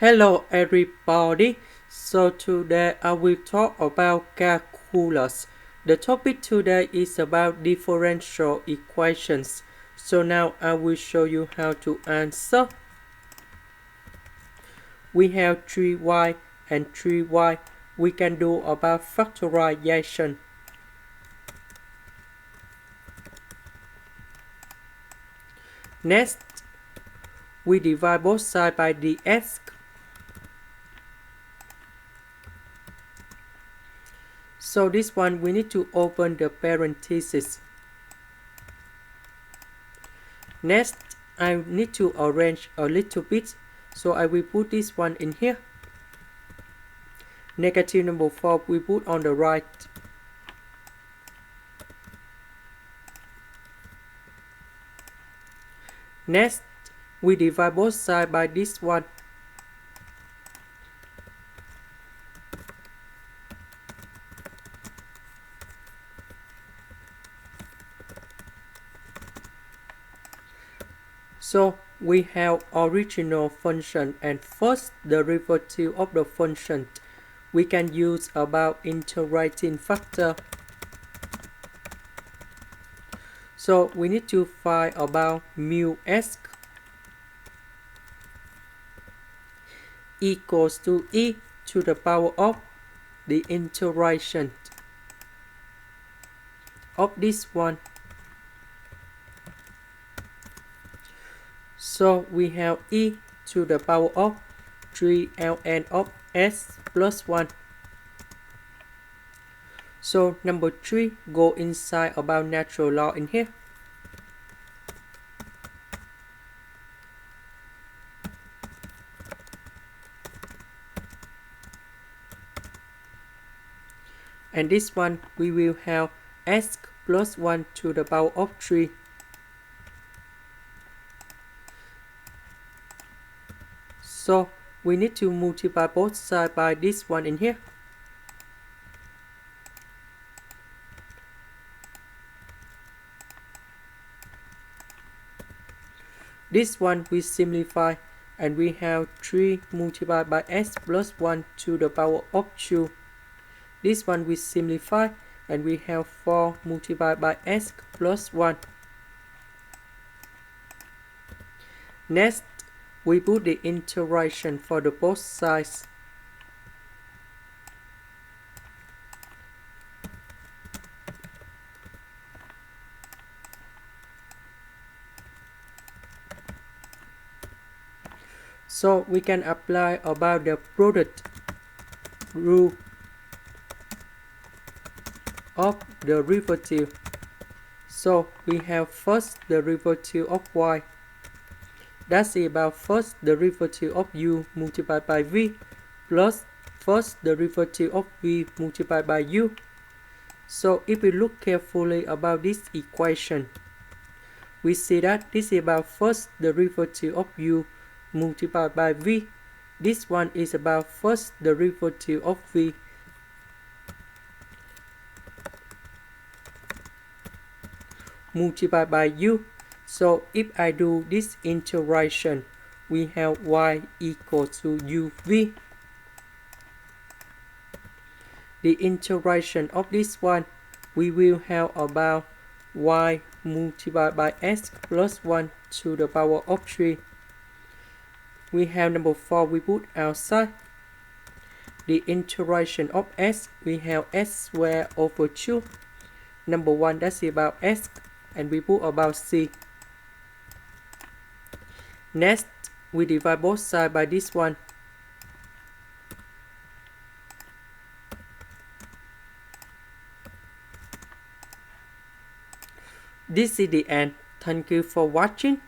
Hello everybody, so today I will talk about calculus. The topic today is about differential equations. So now I will show you how to answer. We have 3y and 3y. We can do about factorization. Next, we divide both sides by dx. So this one we need to open the parentheses. Next, I need to arrange a little bit, so I will put this one in here. Negative number 4 we put on the right. Next, we divide both sides by this one. So we have original function and first derivative of the function. We can use about integrating factor. So we need to find about mu s equals to e to the power of the integration of this one. So we have e to the power of 3 ln of s plus 1. So number 3 go inside about natural log in here. And this one we will have s plus 1 to the power of 3. So we need to multiply both sides by this one in here. This one we simplify and we have 3 multiplied by s plus 1 to the power of 2. This one we simplify and we have 4 multiplied by s plus 1. Next, we put the integration for the both sides. So we can apply about the product rule of the derivative. So we have first derivative of y. That's about first derivative of u multiplied by v plus first derivative of v multiplied by u. So if we look carefully about this equation, we see that this is about first derivative of u multiplied by v. This one is about first derivative of v multiplied by u. So if I do this integration, we have y equal to uv. The integration of this one, we will have about y multiplied by s plus 1 to the power of 3. We have number 4 we put outside. The integration of s, we have s squared over 2. Number 1 that's about s and we put about c. Next, we divide both sides by this one. This is the end. Thank you for watching.